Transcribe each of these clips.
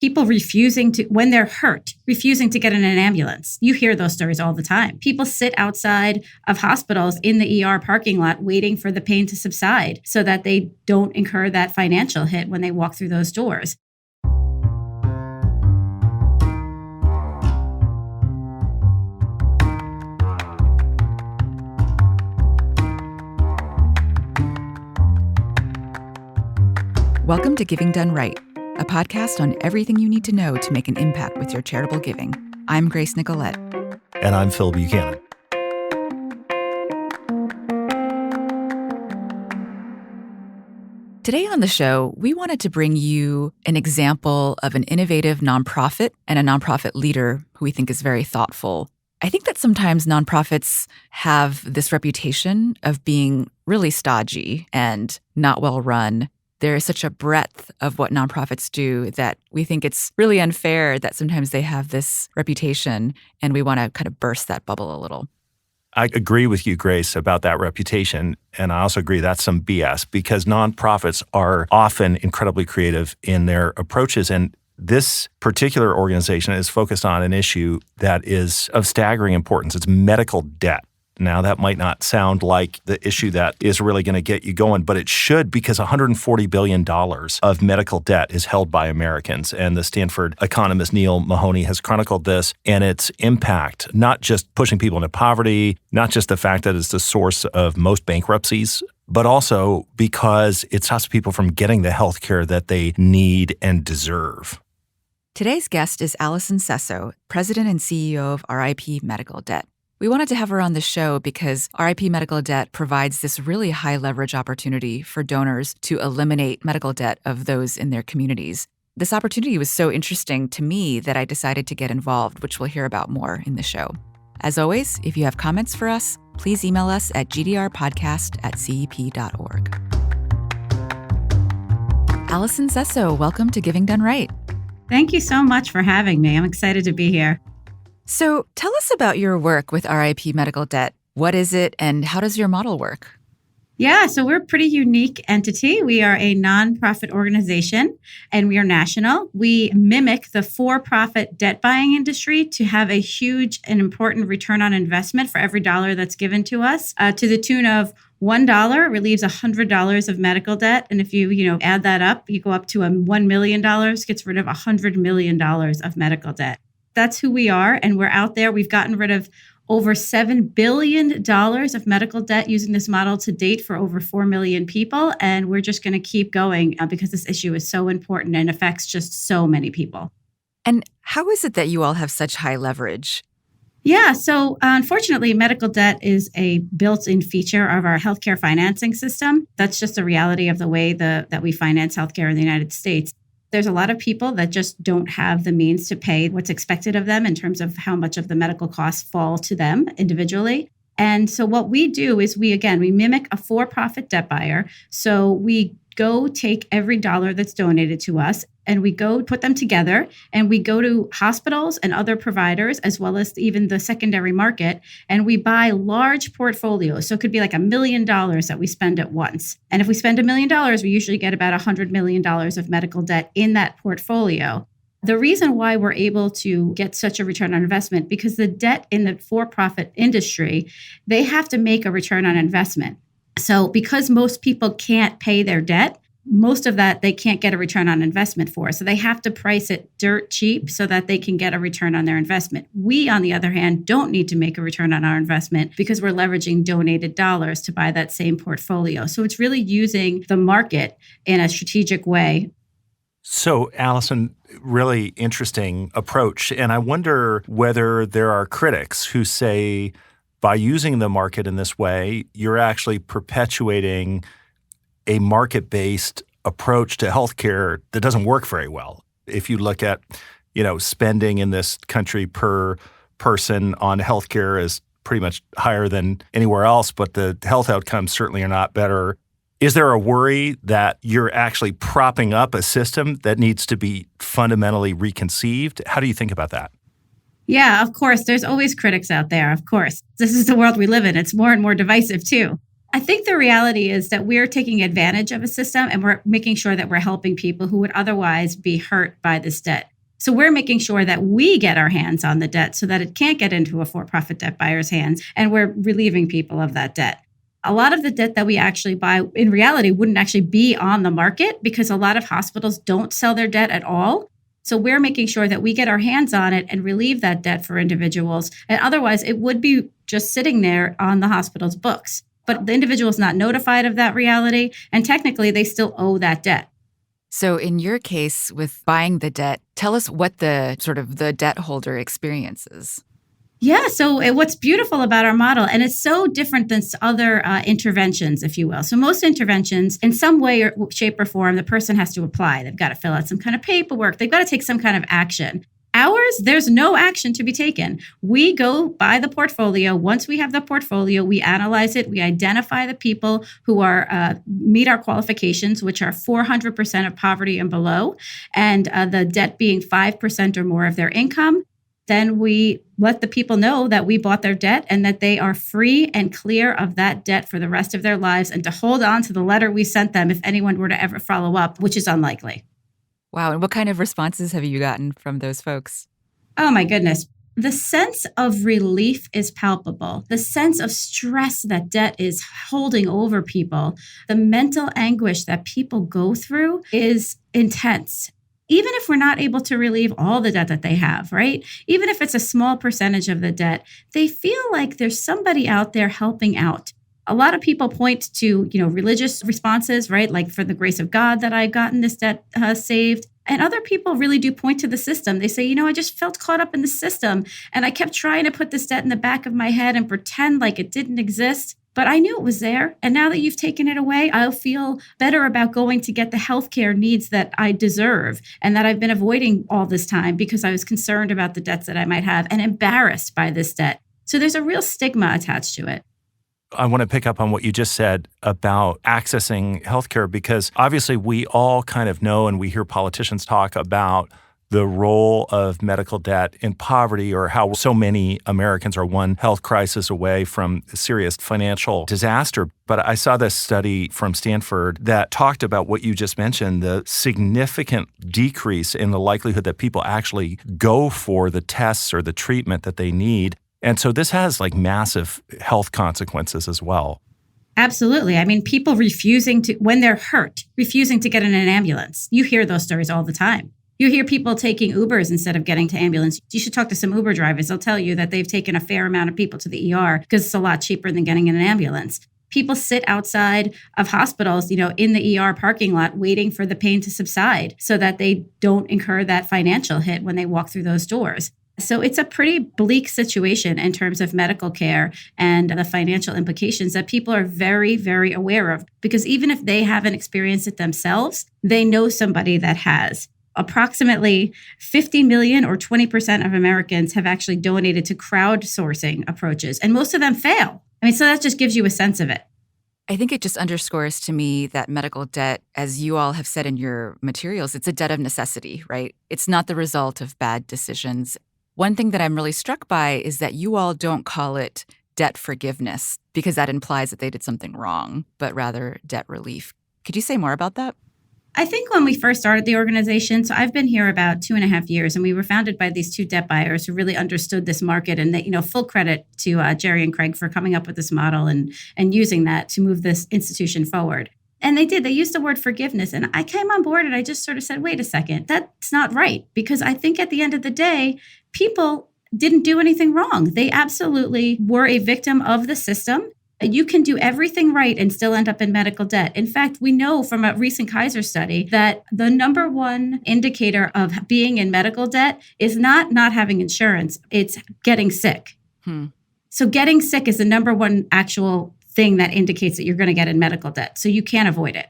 People when they're hurt, refusing to get in an ambulance. You hear those stories all the time. People sit outside of hospitals in the ER parking lot waiting for the pain to subside so that they don't incur that financial hit when they walk through those doors. Welcome to Giving Done Right, a podcast on everything you need to know to make an impact with your charitable giving. I'm Grace Nicolette. And I'm Phil Buchanan. Today on the show, we wanted to bring you an example of an innovative nonprofit and a nonprofit leader who we think is very thoughtful. I think that sometimes nonprofits have this reputation of being really stodgy and not well run. There is such a breadth of what nonprofits do that we think it's really unfair that sometimes they have this reputation, and we want to kind of burst that bubble a little. I agree with you, Grace, about that reputation. And I also agree that's some BS because nonprofits are often incredibly creative in their approaches. And this particular organization is focused on an issue that is of staggering importance. It's medical debt. Now, that might not sound like the issue that is really going to get you going, but it should, because $140 billion of medical debt is held by Americans. And the Stanford economist Neil Mahoney has chronicled this and its impact, not just pushing people into poverty, not just the fact that it's the source of most bankruptcies, but also because it stops people from getting the health care that they need and deserve. Today's guest is Allison Sesso, President and CEO of RIP Medical Debt. We wanted to have her on the show because RIP Medical Debt provides this really high leverage opportunity for donors to eliminate medical debt of those in their communities. This opportunity was so interesting to me that I decided to get involved, which we'll hear about more in the show. As always, if you have comments for us, please email us at gdrpodcast@cep.org. Allison Sesso, welcome to Giving Done Right. Thank you so much for having me. I'm excited to be here. So tell us about your work with RIP Medical Debt. What is it and how does your model work? Yeah, so we're a pretty unique entity. We are a nonprofit organization and we are national. We mimic the for-profit debt buying industry to have a huge and important return on investment for every dollar that's given to us, to the tune of $1 relieves $100 of medical debt. And if you add that up, you go up to $1 million, gets rid of $100 million of medical debt. That's who we are. And we're out there. We've gotten rid of over $7 billion of medical debt using this model to date for over 4 million people. And we're just going to keep going because this issue is so important and affects just so many people. And how is it that you all have such high leverage? Yeah, so unfortunately, medical debt is a built-in feature of our healthcare financing system. That's just a reality of the way that we finance healthcare in the United States. There's a lot of people that just don't have the means to pay what's expected of them in terms of how much of the medical costs fall to them individually. And so what we do is we mimic a for-profit debt buyer. So we go take every dollar that's donated to us and we go put them together and we go to hospitals and other providers as well as even the secondary market and we buy large portfolios. So it could be like $1 million that we spend at once. And if we spend $1 million, we usually get about $100 million of medical debt in that portfolio. The reason why we're able to get such a return on investment, because the debt in the for-profit industry, they have to make a return on investment. So because most people can't pay their debt, most of that they can't get a return on investment for. So they have to price it dirt cheap so that they can get a return on their investment. We, on the other hand, don't need to make a return on our investment because we're leveraging donated dollars to buy that same portfolio. So it's really using the market in a strategic way. So, Allison, really interesting approach. And I wonder whether there are critics who say, by using the market in this way, you're actually perpetuating a market-based approach to healthcare that doesn't work very well. If you look at, spending in this country per person on healthcare is pretty much higher than anywhere else, but the health outcomes certainly are not better. Is there a worry that you're actually propping up a system that needs to be fundamentally reconceived? How do you think about that? Yeah, of course. There's always critics out there, of course. This is the world we live in. It's more and more divisive, too. I think the reality is that we're taking advantage of a system and we're making sure that we're helping people who would otherwise be hurt by this debt. So we're making sure that we get our hands on the debt so that it can't get into a for-profit debt buyer's hands, and we're relieving people of that debt. A lot of the debt that we actually buy in reality wouldn't actually be on the market because a lot of hospitals don't sell their debt at all. So we're making sure that we get our hands on it and relieve that debt for individuals. And otherwise, it would be just sitting there on the hospital's books. But the individual is not notified of that reality, and technically they still owe that debt. So in your case with buying the debt, tell us what the debt holder experiences. Yeah. So what's beautiful about our model, and it's so different than other interventions, if you will. So most interventions, in some way or shape or form, the person has to apply. They've got to fill out some kind of paperwork. They've got to take some kind of action. Ours, there's no action to be taken. We go buy the portfolio. Once we have the portfolio, we analyze it. We identify the people who are meet our qualifications, which are 400% of poverty and below, and the debt being 5% or more of their income. Then we let the people know that we bought their debt and that they are free and clear of that debt for the rest of their lives, and to hold on to the letter we sent them if anyone were to ever follow up, which is unlikely. Wow. And what kind of responses have you gotten from those folks? Oh, my goodness. The sense of relief is palpable. The sense of stress that debt is holding over people, the mental anguish that people go through is intense. Even if we're not able to relieve all the debt that they have, right? Even if it's a small percentage of the debt, they feel like there's somebody out there helping out. A lot of people point to, religious responses, right? Like, for the grace of God that I gotten this debt saved. And other people really do point to the system. They say, I just felt caught up in the system, and I kept trying to put this debt in the back of my head and pretend like it didn't exist. But I knew it was there. And now that you've taken it away, I'll feel better about going to get the healthcare needs that I deserve and that I've been avoiding all this time because I was concerned about the debts that I might have and embarrassed by this debt. So there's a real stigma attached to it. I want to pick up on what you just said about accessing healthcare, because obviously we all kind of know, and we hear politicians talk about the role of medical debt in poverty, or how so many Americans are one health crisis away from serious financial disaster. But I saw this study from Stanford that talked about what you just mentioned, the significant decrease in the likelihood that people actually go for the tests or the treatment that they need. And so this has massive health consequences as well. Absolutely. I mean, people when they're hurt, refusing to get in an ambulance. You hear those stories all the time. You hear people taking Ubers instead of getting to ambulance. You should talk to some Uber drivers. They'll tell you that they've taken a fair amount of people to the ER because it's a lot cheaper than getting in an ambulance. People sit outside of hospitals, in the ER parking lot waiting for the pain to subside so that they don't incur that financial hit when they walk through those doors. So it's a pretty bleak situation in terms of medical care and the financial implications that people are very, very aware of, because even if they haven't experienced it themselves, they know somebody that has. Approximately 50 million or 20% of Americans have actually donated to crowdsourcing approaches, and most of them fail. So that just gives you a sense of it. I think it just underscores to me that medical debt, as you all have said in your materials, it's a debt of necessity, right? It's not the result of bad decisions. One thing that I'm really struck by is that you all don't call it debt forgiveness, because that implies that they did something wrong, but rather debt relief. Could you say more about that? I think when we first started the organization, so I've been here about 2.5 years, and we were founded by these two debt buyers who really understood this market, and that, full credit to Jerry and Craig for coming up with this model and using that to move this institution forward. And they did. They used the word forgiveness. And I came on board and I just sort of said, wait a second, that's not right. Because I think at the end of the day, people didn't do anything wrong. They absolutely were a victim of the system. You can do everything right and still end up in medical debt. In fact, we know from a recent Kaiser study that the number one indicator of being in medical debt is not having insurance. It's getting sick. So getting sick is the number one actual thing that indicates that you're going to get in medical debt. So you can't avoid it.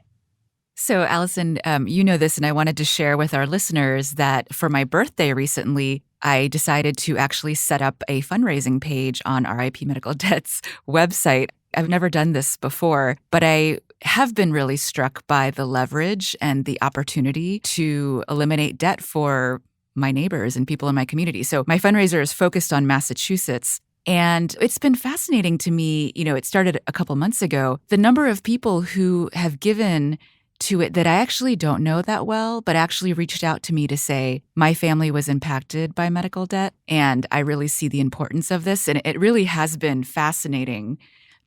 So Allison, you know this, and I wanted to share with our listeners that for my birthday recently, I decided to actually set up a fundraising page on RIP Medical Debt's website. I've never done this before, but I have been really struck by the leverage and the opportunity to eliminate debt for my neighbors and people in my community. So my fundraiser is focused on Massachusetts. And it's been fascinating to me, it started a couple months ago, the number of people who have given to it that I actually don't know that well, but actually reached out to me to say, my family was impacted by medical debt, and I really see the importance of this. And it really has been fascinating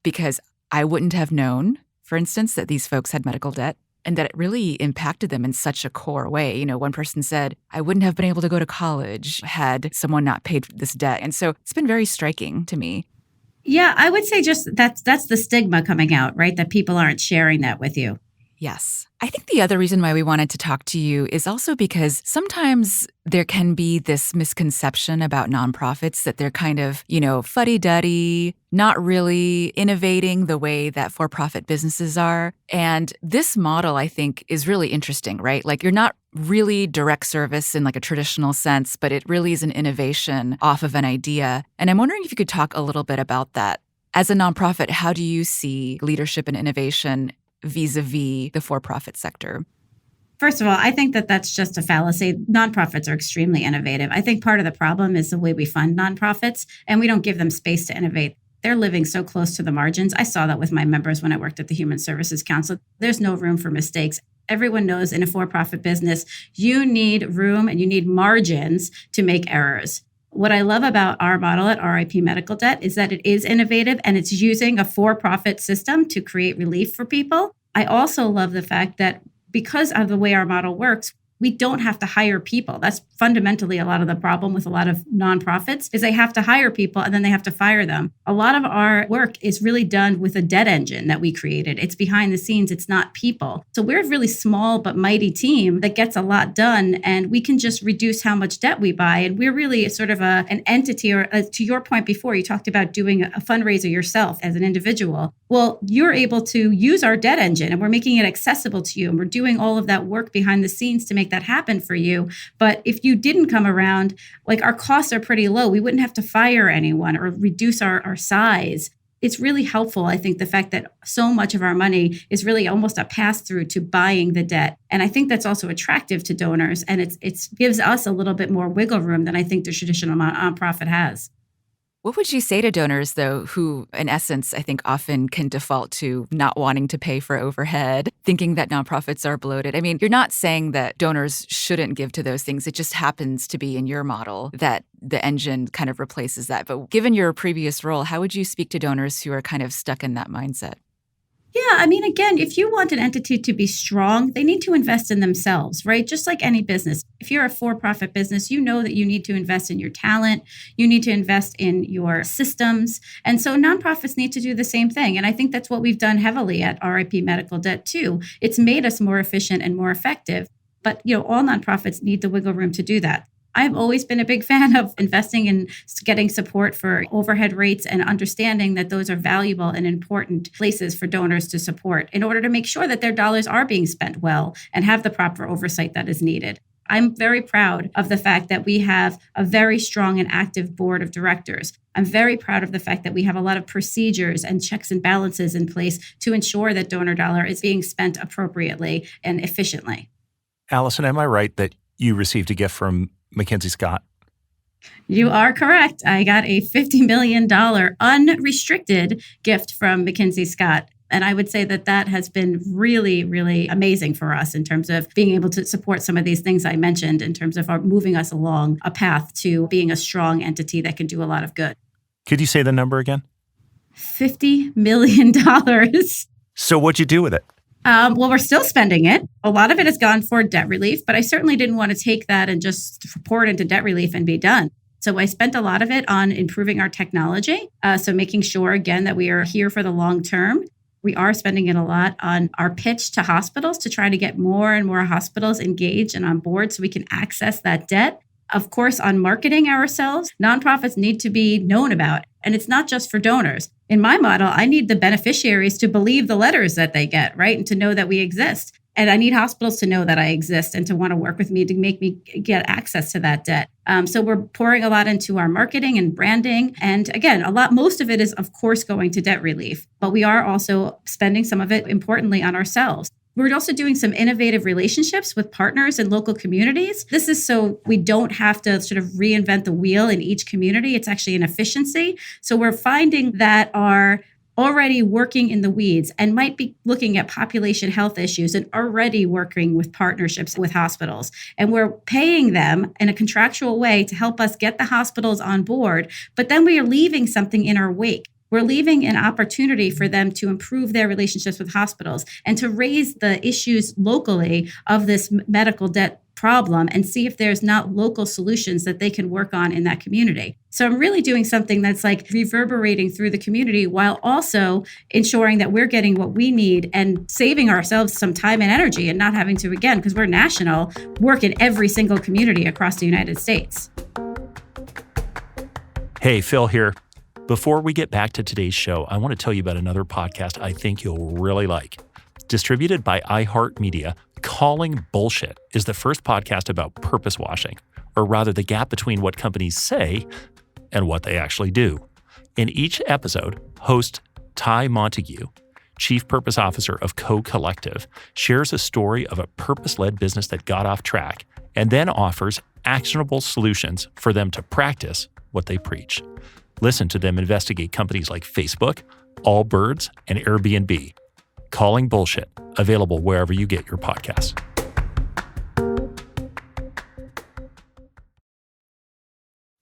because I wouldn't have known, for instance, that these folks had medical debt and that it really impacted them in such a core way. One person said, I wouldn't have been able to go to college had someone not paid this debt. And so it's been very striking to me. Yeah, I would say just that's the stigma coming out, right? That people aren't sharing that with you. Yes. I think the other reason why we wanted to talk to you is also because sometimes there can be this misconception about nonprofits that they're kind of, fuddy-duddy, not really innovating the way that for-profit businesses are. And this model, I think, is really interesting, right? Like you're not really direct service in like a traditional sense, but it really is an innovation off of an idea. And I'm wondering if you could talk a little bit about that. As a nonprofit, how do you see leadership and innovation vis-a-vis the for-profit sector? First of all, I think that that's just a fallacy. Nonprofits are extremely innovative. I think part of the problem is the way we fund nonprofits, and we don't give them space to innovate. They're living so close to the margins. I saw that with my members when I worked at the Human Services Council. There's no room for mistakes. Everyone knows in a for-profit business, you need room and you need margins to make errors. What I love about our model at RIP Medical Debt is that it is innovative and it's using a for-profit system to create relief for people. I also love the fact that because of the way our model works, we don't have to hire people. That's fundamentally a lot of the problem with a lot of nonprofits is they have to hire people and then they have to fire them. A lot of our work is really done with a debt engine that we created. It's behind the scenes. It's not people. So we're a really small but mighty team that gets a lot done, and we can just reduce how much debt we buy. And we're really sort of an entity, or to your point before, you talked about doing a fundraiser yourself as an individual. Well, you're able to use our debt engine and we're making it accessible to you. And we're doing all of that work behind the scenes to make that happen for you. But if you didn't come around, like our costs are pretty low. We wouldn't have to fire anyone or reduce our size. It's really helpful, I think, the fact that so much of our money is really almost a pass-through to buying the debt. And I think that's also attractive to donors. And it gives us a little bit more wiggle room than I think the traditional nonprofit has. What would you say to donors, though, who, in essence, I think often can default to not wanting to pay for overhead, thinking that nonprofits are bloated? I mean, you're not saying that donors shouldn't give to those things. It just happens to be in your model that the engine kind of replaces that. But given your previous role, how would you speak to donors who are kind of stuck in that mindset? Yeah, I mean, again, if you want an entity to be strong, they need to invest in themselves, right? Just like any business. If you're a for-profit business, you know that you need to invest in your talent, you need to invest in your systems. And so nonprofits need to do the same thing. And I think that's what we've done heavily at RIP Medical Debt too. It's made us more efficient and more effective. But, all nonprofits need the wiggle room to do that. I've always been a big fan of investing in getting support for overhead rates and understanding that those are valuable and important places for donors to support in order to make sure that their dollars are being spent well and have the proper oversight that is needed. I'm very proud of the fact that we have a very strong and active board of directors. I'm very proud of the fact that we have a lot of procedures and checks and balances in place to ensure that donor dollar is being spent appropriately and efficiently. Allison, am I right that you received a gift from MacKenzie Scott? You are correct. I got a $50 million unrestricted gift from MacKenzie Scott. And I would say that has been really, really amazing for us in terms of being able to support some of these things I mentioned in terms of moving us along a path to being a strong entity that can do a lot of good. Could you say the number again? $50 million. So what'd you do with it? Well, we're still spending it. A lot of it has gone for debt relief, but I certainly didn't want to take that and just pour it into debt relief and be done. So I spent a lot of it on improving our technology. So making sure, again, that we are here for the long term. We are spending it a lot on our pitch to hospitals to try to get more and more hospitals engaged and on board so we can access that debt. Of course, on marketing ourselves, nonprofits need to be known about. And it's not just for donors. In my model, I need the beneficiaries to believe the letters that they get, right? And to know that we exist. And I need hospitals to know that I exist and to want to work with me to make me get access to that debt. So we're pouring a lot into our marketing and branding. And again, most of it is, of course, going to debt relief. But we are also spending some of it, importantly, on ourselves. We're also doing some innovative relationships with partners and local communities. This is so we don't have to sort of reinvent the wheel in each community. It's actually an efficiency. So we're finding that our already working in the weeds and might be looking at population health issues and already working with partnerships with hospitals. And we're paying them in a contractual way to help us get the hospitals on board, but then we are leaving something in our wake. We're leaving an opportunity for them to improve their relationships with hospitals and to raise the issues locally of this medical debt problem and see if there's not local solutions that they can work on in that community. So I'm really doing something that's like reverberating through the community while also ensuring that we're getting what we need and saving ourselves some time and energy and not having to, again, because we're national, work in every single community across the United States. Hey, Phil here. Before we get back to today's show, I want to tell you about another podcast I think you'll really like. Distributed by iHeartMedia, Calling Bullshit is the first podcast about purpose washing, or rather the gap between what companies say and what they actually do. In each episode, host Ty Montague, Chief Purpose Officer of Co-Collective, shares a story of a purpose-led business that got off track and then offers actionable solutions for them to practice what they preach. Listen to them investigate companies like Facebook, Allbirds, and Airbnb. Calling Bullshit, available wherever you get your podcasts.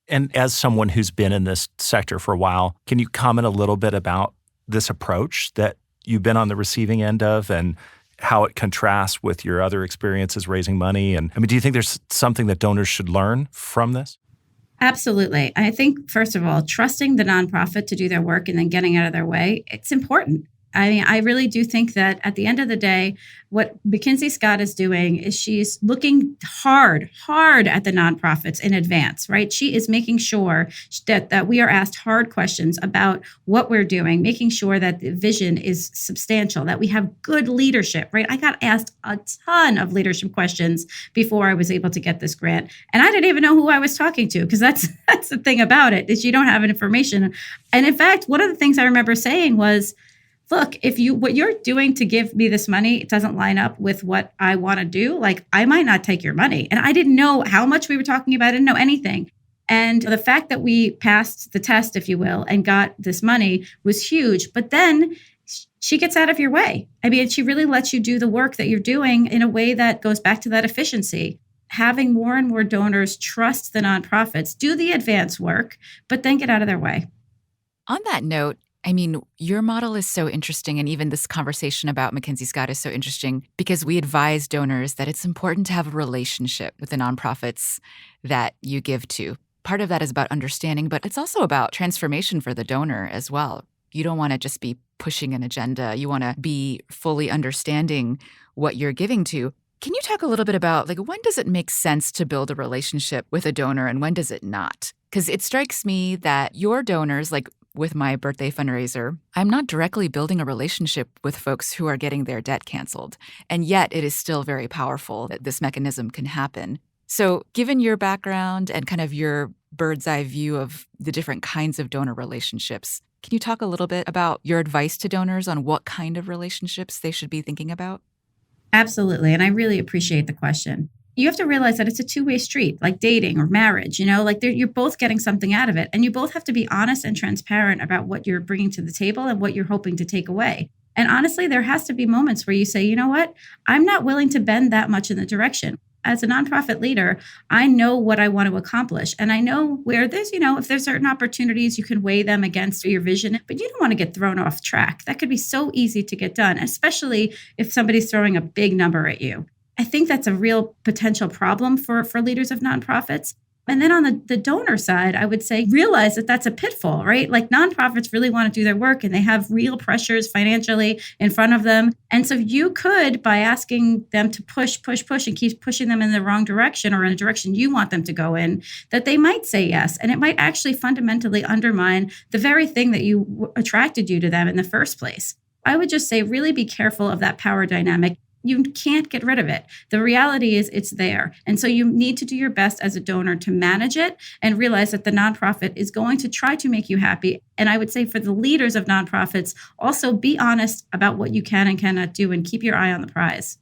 And as someone who's been in this sector for a while, can you comment a little bit about this approach that you've been on the receiving end of and how it contrasts with your other experiences raising money? And do you think there's something that donors should learn from this? Absolutely. I think, first of all, trusting the nonprofit to do their work and then getting out of their way, it's important. I really do think that at the end of the day, what MacKenzie Scott is doing is she's looking hard at the nonprofits in advance, right? She is making sure that we are asked hard questions about what we're doing, making sure that the vision is substantial, that we have good leadership, right? I got asked a ton of leadership questions before I was able to get this grant. And I didn't even know who I was talking to, because that's the thing about it, is you don't have information. And in fact, one of the things I remember saying was, look, if what you're doing to give me this money, it doesn't line up with what I want to do, like I might not take your money. And I didn't know how much we were talking about. I didn't know anything. And the fact that we passed the test, if you will, and got this money was huge. But then she gets out of your way. She really lets you do the work that you're doing in a way that goes back to that efficiency. Having more and more donors trust the nonprofits, do the advance work, but then get out of their way. On that note, your model is so interesting, and even this conversation about MacKenzie Scott is so interesting because we advise donors that it's important to have a relationship with the nonprofits that you give to. Part of that is about understanding, but it's also about transformation for the donor as well. You don't want to just be pushing an agenda. You want to be fully understanding what you're giving to. Can you talk a little bit about, when does it make sense to build a relationship with a donor and when does it not? Because it strikes me that your donors, with my birthday fundraiser, I'm not directly building a relationship with folks who are getting their debt canceled. And yet it is still very powerful that this mechanism can happen. So given your background and kind of your bird's eye view of the different kinds of donor relationships, can you talk a little bit about your advice to donors on what kind of relationships they should be thinking about? Absolutely. And I really appreciate the question. You have to realize that it's a two-way street, like dating or marriage, you're both getting something out of it. And you both have to be honest and transparent about what you're bringing to the table and what you're hoping to take away. And honestly, there has to be moments where you say, you know what, I'm not willing to bend that much in the direction. As a nonprofit leader, I know what I want to accomplish. And I know where there's, if there's certain opportunities, you can weigh them against your vision, but you don't want to get thrown off track. That could be so easy to get done, especially if somebody's throwing a big number at you. I think that's a real potential problem for leaders of nonprofits. And then on the donor side, I would say realize that that's a pitfall, right? Nonprofits really want to do their work and they have real pressures financially in front of them. And so you could, by asking them to push and keep pushing them in the wrong direction or in a direction you want them to go in, that they might say yes. And it might actually fundamentally undermine the very thing that attracted you to them in the first place. I would just say really be careful of that power dynamic. You can't get rid of it. The reality is it's there. And so you need to do your best as a donor to manage it and realize that the nonprofit is going to try to make you happy. And I would say for the leaders of nonprofits, also be honest about what you can and cannot do and keep your eye on the prize.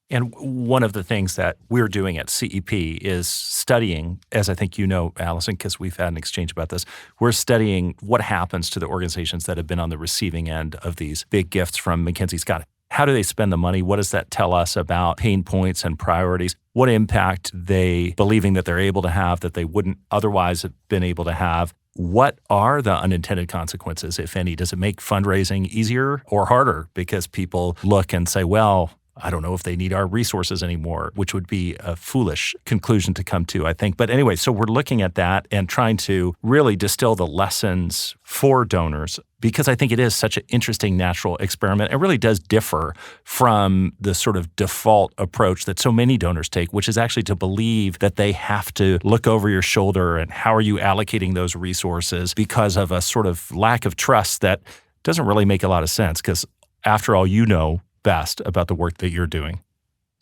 And one of the things that we're doing at CEP is studying, as I think you know, Allison, because we've had an exchange about this, we're studying what happens to the organizations that have been on the receiving end of these big gifts from MacKenzie Scott. How do they spend the money? What does that tell us about pain points and priorities? What impact they believing that they're able to have that they wouldn't otherwise have been able to have? What are the unintended consequences, if any? Does it make fundraising easier or harder because people look and say, well, I don't know if they need our resources anymore, which would be a foolish conclusion to come to, I think. But anyway, so we're looking at that and trying to really distill the lessons for donors because I think it is such an interesting natural experiment. It really does differ from the sort of default approach that so many donors take, which is actually to believe that they have to look over your shoulder and how are you allocating those resources because of a sort of lack of trust that doesn't really make a lot of sense because after all, you know best about the work that you're doing.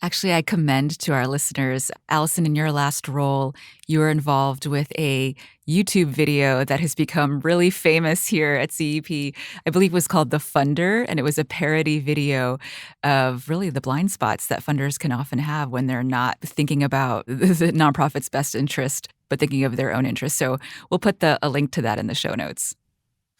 Actually, I commend to our listeners, Allison, in your last role, you were involved with a YouTube video that has become really famous here at CEP. I believe it was called The Funder, and it was a parody video of really the blind spots that funders can often have when they're not thinking about the nonprofit's best interest, but thinking of their own interest. So we'll put a link to that in the show notes.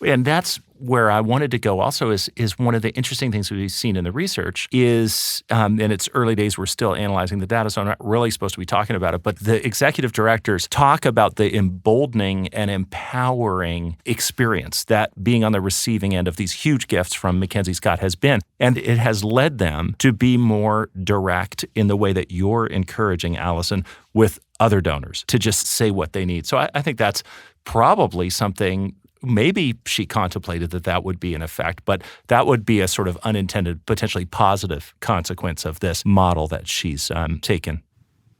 And that's where I wanted to go also is one of the interesting things we've seen in the research is, in its early days, we're still analyzing the data, so I'm not really supposed to be talking about it, but the executive directors talk about the emboldening and empowering experience that being on the receiving end of these huge gifts from MacKenzie Scott has been. And it has led them to be more direct in the way that you're encouraging, Allison, with other donors to just say what they need. So I think that's probably something. Maybe she contemplated that would be an effect, but that would be a sort of unintended, potentially positive consequence of this model that she's taken.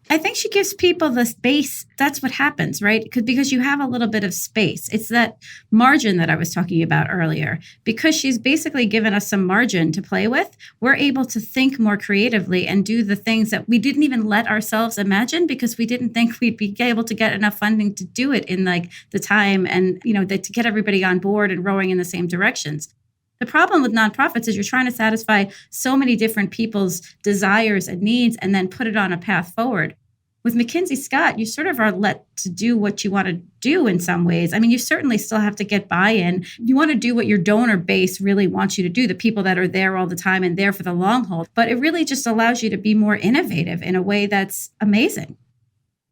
I think she gives people the space. That's what happens, right? Because you have a little bit of space. It's that margin that I was talking about earlier. Because she's basically given us some margin to play with, we're able to think more creatively and do the things that we didn't even let ourselves imagine because we didn't think we'd be able to get enough funding to do it in like the time and, to get everybody on board and rowing in the same directions. The problem with nonprofits is you're trying to satisfy so many different people's desires and needs and then put it on a path forward. With MacKenzie Scott, you sort of are let to do what you want to do in some ways. I mean, you certainly still have to get buy-in. You want to do what your donor base really wants you to do, the people that are there all the time and there for the long haul. But it really just allows you to be more innovative in a way that's amazing.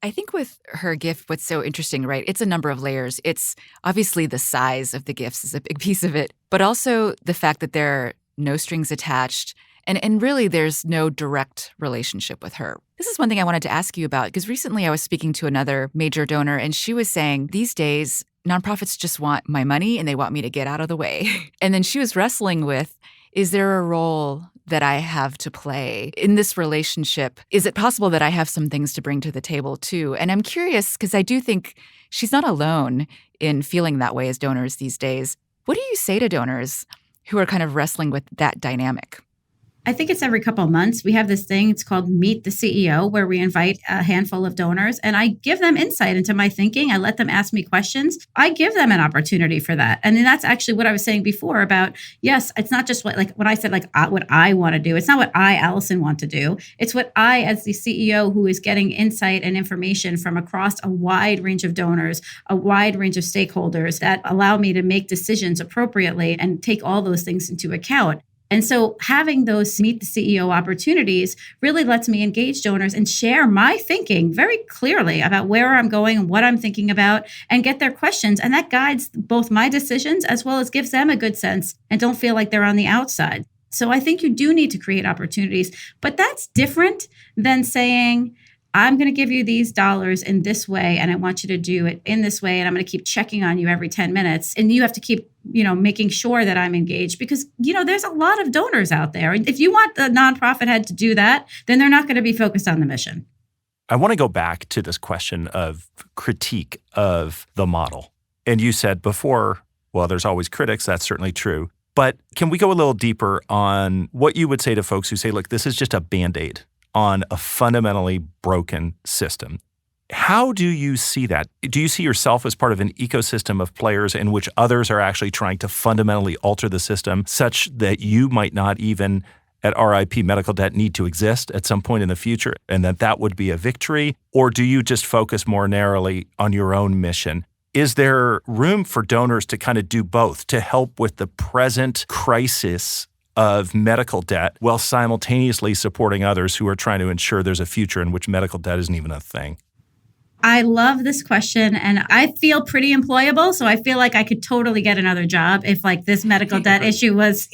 I think with her gift, what's so interesting, right? It's a number of layers. It's obviously the size of the gifts is a big piece of it, but also the fact that there are no strings attached and really there's no direct relationship with her. This is one thing I wanted to ask you about because recently I was speaking to another major donor and she was saying these days, nonprofits just want my money and they want me to get out of the way. And then she was wrestling with, is there a role that I have to play in this relationship? Is it possible that I have some things to bring to the table too? And I'm curious because I do think she's not alone in feeling that way as donors these days. What do you say to donors who are kind of wrestling with that dynamic? I think it's every couple of months. We have this thing, it's called Meet the CEO, where we invite a handful of donors and I give them insight into my thinking. I let them ask me questions. I give them an opportunity for that. And then that's actually what I was saying before about, yes, it's not just what I said, what I want to do. It's not what I, Allison, want to do. It's what I, as the CEO who is getting insight and information from across a wide range of donors, a wide range of stakeholders that allow me to make decisions appropriately and take all those things into account. And so having those Meet the CEO opportunities really lets me engage donors and share my thinking very clearly about where I'm going and what I'm thinking about and get their questions. And that guides both my decisions as well as gives them a good sense and don't feel like they're on the outside. So I think you do need to create opportunities, but that's different than saying, I'm going to give you these dollars in this way, and I want you to do it in this way, and I'm going to keep checking on you every 10 minutes. And you have to keep, making sure that I'm engaged because, there's a lot of donors out there. And if you want the nonprofit head to do that, then they're not going to be focused on the mission. I want to go back to this question of critique of the model. And you said before, well, there's always critics. That's certainly true. But can we go a little deeper on what you would say to folks who say, look, this is just a Band-Aid on a fundamentally broken system? How do you see that? Do you see yourself as part of an ecosystem of players in which others are actually trying to fundamentally alter the system such that you might not even at RIP medical debt need to exist at some point in the future and that would be a victory? Or do you just focus more narrowly on your own mission? Is there room for donors to kind of do both, to help with the present crisis of medical debt while simultaneously supporting others who are trying to ensure there's a future in which medical debt isn't even a thing? I love this question, and I feel pretty employable. So I feel like I could totally get another job if like this medical debt issue was,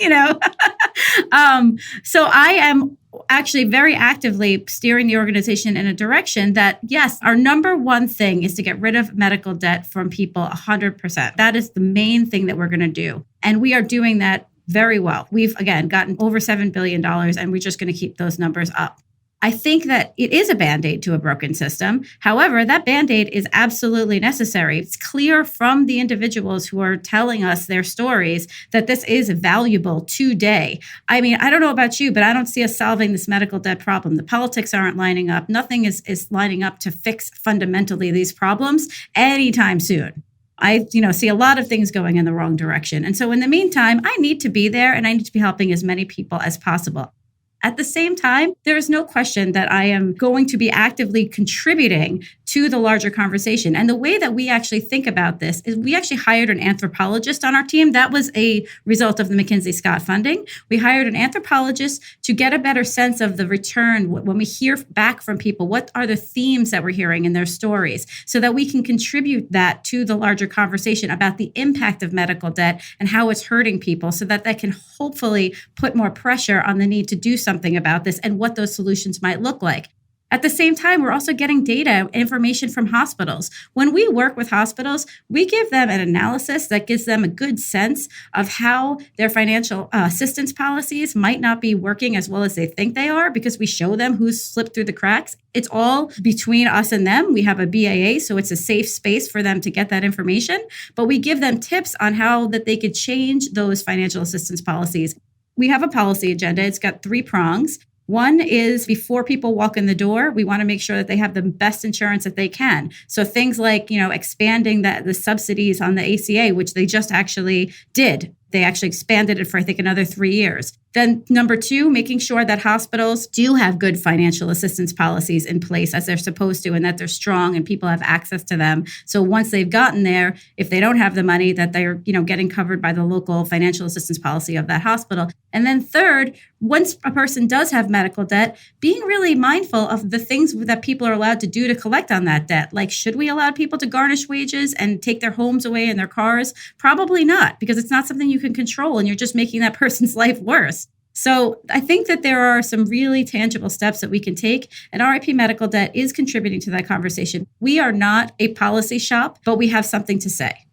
So I am actually very actively steering the organization in a direction that, yes, our number one thing is to get rid of medical debt from people 100%. That is the main thing that we're going to do. And we are doing that very well. We've, again, gotten over $7 billion, and we're just going to keep those numbers up. I think that it is a Band-Aid to a broken system. However, that Band-Aid is absolutely necessary. It's clear from the individuals who are telling us their stories that this is valuable today. I mean, I don't know about you, but I don't see us solving this medical debt problem. The politics aren't lining up. Nothing is lining up to fix fundamentally these problems anytime soon. I see a lot of things going in the wrong direction. And so in the meantime, I need to be there and I need to be helping as many people as possible. At the same time, there is no question that I am going to be actively contributing to the larger conversation. And the way that we actually think about this is we actually hired an anthropologist on our team. That was a result of the MacKenzie Scott funding. We hired an anthropologist to get a better sense of the return when we hear back from people. What are the themes that we're hearing in their stories so that we can contribute that to the larger conversation about the impact of medical debt and how it's hurting people so that can hopefully put more pressure on the need to do something about this and what those solutions might look like. At the same time, we're also getting data, information from hospitals. When we work with hospitals, we give them an analysis that gives them a good sense of how their financial assistance policies might not be working as well as they think they are because we show them who's slipped through the cracks. It's all between us and them. We have a BAA, so it's a safe space for them to get that information. But we give them tips on how that they could change those financial assistance policies. We have a policy agenda. It's got 3 prongs. One is before people walk in the door, we want to make sure that they have the best insurance that they can. So things like, expanding the subsidies on the ACA, which they just actually did. They actually expanded it for, I think, another 3 years. Then number 2, making sure that hospitals do have good financial assistance policies in place as they're supposed to and that they're strong and people have access to them. So once they've gotten there, if they don't have the money, that they're, getting covered by the local financial assistance policy of that hospital. And then third, once a person does have medical debt, being really mindful of the things that people are allowed to do to collect on that debt. Like, should we allow people to garnish wages and take their homes away and their cars? Probably not, because it's not something you can control and you're just making that person's life worse. So I think that there are some really tangible steps that we can take, and RIP medical debt is contributing to that conversation. We are not a policy shop, but we have something to say.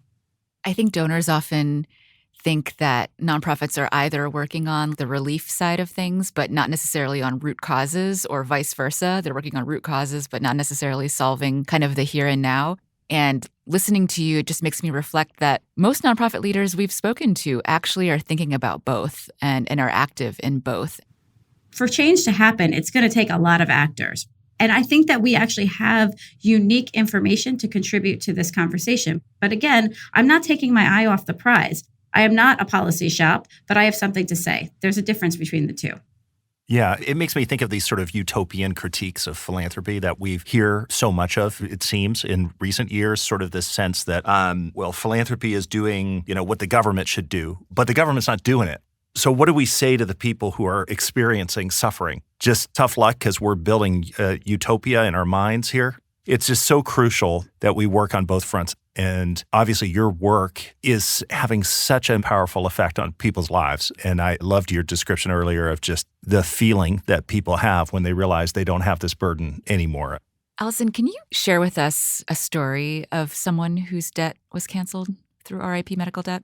I think donors often think that nonprofits are either working on the relief side of things, but not necessarily on root causes, or vice versa. They're working on root causes, but not necessarily solving kind of the here and now. And listening to you, it just makes me reflect that most nonprofit leaders we've spoken to actually are thinking about both and are active in both. For change to happen, it's going to take a lot of actors. And I think that we actually have unique information to contribute to this conversation. But again, I'm not taking my eye off the prize. I am not a policy shop, but I have something to say. There's a difference between the two. Yeah, it makes me think of these sort of utopian critiques of philanthropy that we hear so much of, it seems, in recent years, sort of this sense that, philanthropy is doing, what the government should do, but the government's not doing it. So what do we say to the people who are experiencing suffering? Just tough luck because we're building utopia in our minds here? It's just so crucial that we work on both fronts. And obviously your work is having such a powerful effect on people's lives. And I loved your description earlier of just the feeling that people have when they realize they don't have this burden anymore. Allison, can you share with us a story of someone whose debt was canceled through RIP medical debt?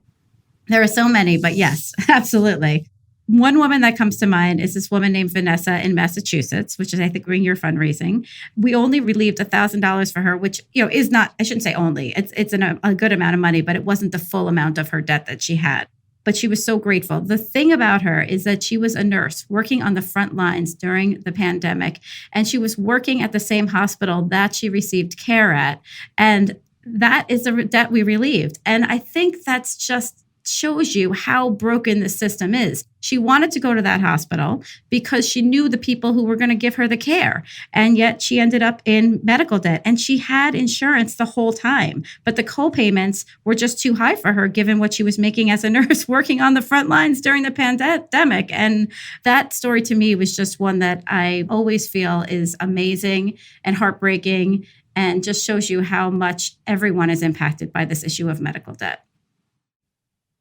There are so many, but yes, absolutely. One woman that comes to mind is this woman named Vanessa in Massachusetts, which is, I think, your fundraising. We only relieved $1,000 for her, which, is not, I shouldn't say only, it's a good amount of money, but it wasn't the full amount of her debt that she had. But she was so grateful. The thing about her is that she was a nurse working on the front lines during the pandemic, and she was working at the same hospital that she received care at. And that is the debt we relieved. And I think that's just shows you how broken the system is. She wanted to go to that hospital because she knew the people who were going to give her the care. And yet she ended up in medical debt. And she had insurance the whole time. But the co-payments were just too high for her, given what she was making as a nurse working on the front lines during the pandemic. And that story to me was just one that I always feel is amazing and heartbreaking, and just shows you how much everyone is impacted by this issue of medical debt.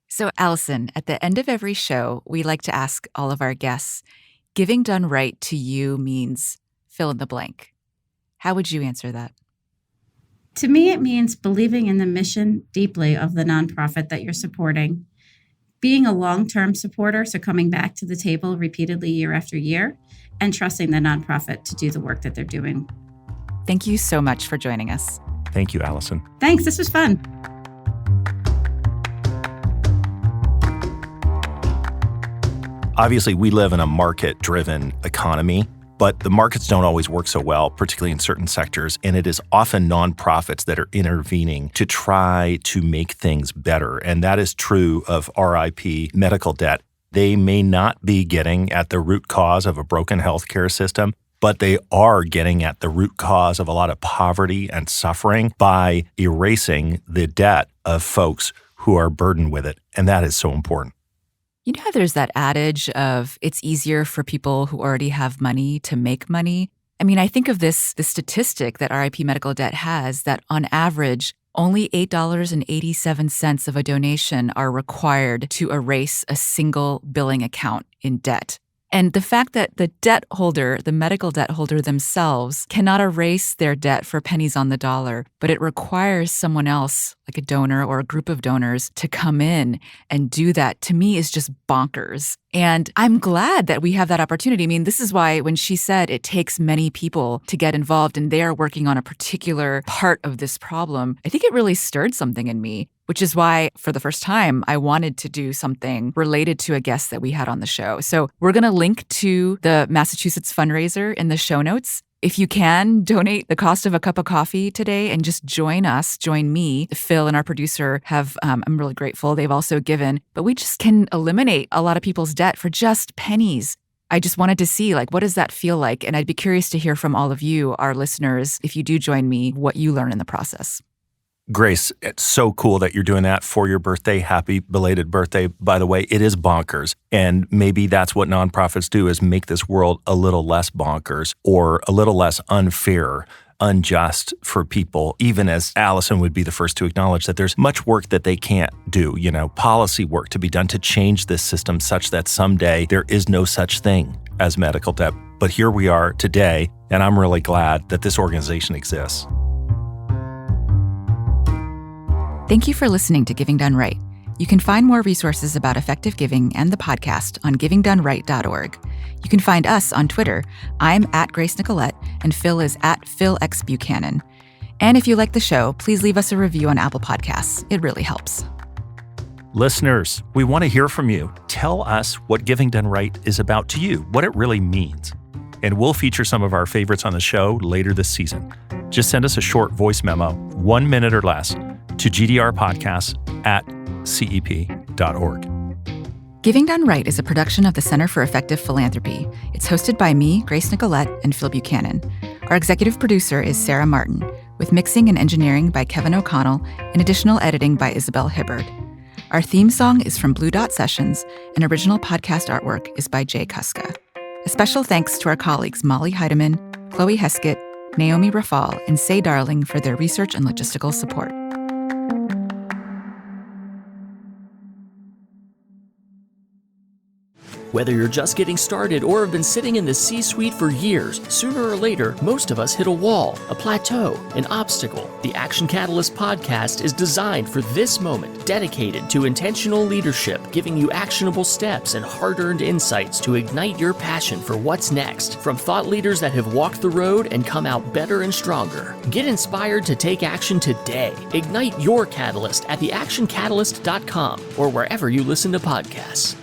So, Allison, at the end of every show, we like to ask all of our guests, giving done right to you means fill in the blank. How would you answer that? To me, it means believing in the mission deeply of the nonprofit that you're supporting, being a long-term supporter, so coming back to the table repeatedly year after year, and trusting the nonprofit to do the work that they're doing. Thank you so much for joining us. Thank you, Allison. Thanks. This was fun. Obviously, we live in a market-driven economy, but the markets don't always work so well, particularly in certain sectors, and it is often nonprofits that are intervening to try to make things better. And that is true of RIP medical debt. They may not be getting at the root cause of a broken healthcare system, but they are getting at the root cause of a lot of poverty and suffering by erasing the debt of folks who are burdened with it. And that is so important. You know how there's that adage of it's easier for people who already have money to make money? I mean, I think of this statistic that RIP medical debt has, that on average, only $8.87 of a donation are required to erase a single billing account in debt. And the fact that the debt holder, the medical debt holder themselves, cannot erase their debt for pennies on the dollar, but it requires someone else, like a donor or a group of donors, to come in and do that, to me is just bonkers. And I'm glad that we have that opportunity. I mean, this is why when she said it takes many people to get involved and they are working on a particular part of this problem, I think it really stirred something in me, which is why for the first time, I wanted to do something related to a guest that we had on the show. So we're going to link to the Massachusetts fundraiser in the show notes. If you can, donate the cost of a cup of coffee today and just join us, join me. Phil and our producer have, I'm really grateful, they've also given, but we just can eliminate a lot of people's debt for just pennies. I just wanted to see, what does that feel like? And I'd be curious to hear from all of you, our listeners, if you do join me, what you learn in the process. Grace, it's so cool that you're doing that for your birthday. Happy belated birthday, by the way. It is bonkers. And maybe that's what nonprofits do, is make this world a little less bonkers or a little less unfair, unjust for people, even as Allison would be the first to acknowledge that there's much work that they can't do, policy work to be done to change this system such that someday there is no such thing as medical debt. But here we are today, and I'm really glad that this organization exists. Thank you for listening to Giving Done Right. You can find more resources about effective giving and the podcast on givingdoneright.org. You can find us on Twitter. I'm at Grace Nicolette, and Phil is at PhilXBuchanan. And if you like the show, please leave us a review on Apple Podcasts. It really helps. Listeners, we want to hear from you. Tell us what Giving Done Right is about to you, what it really means. And we'll feature some of our favorites on the show later this season. Just send us a short voice memo, 1 minute or less, to gdrpodcasts@cep.org. Giving Done Right is a production of the Center for Effective Philanthropy. It's hosted by me, Grace Nicolette, and Phil Buchanan. Our executive producer is Sarah Martin, with mixing and engineering by Kevin O'Connell and additional editing by Isabel Hibbard. Our theme song is from Blue Dot Sessions, and original podcast artwork is by Jay Kuska. A special thanks to our colleagues Molly Heidemann, Chloe Heskett, Naomi Rafal, and Say Darling for their research and logistical support. Whether you're just getting started or have been sitting in the C-suite for years, sooner or later, most of us hit a wall, a plateau, an obstacle. The Action Catalyst podcast is designed for this moment, dedicated to intentional leadership, giving you actionable steps and hard-earned insights to ignite your passion for what's next. From thought leaders that have walked the road and come out better and stronger. Get inspired to take action today. Ignite your catalyst at theactioncatalyst.com or wherever you listen to podcasts.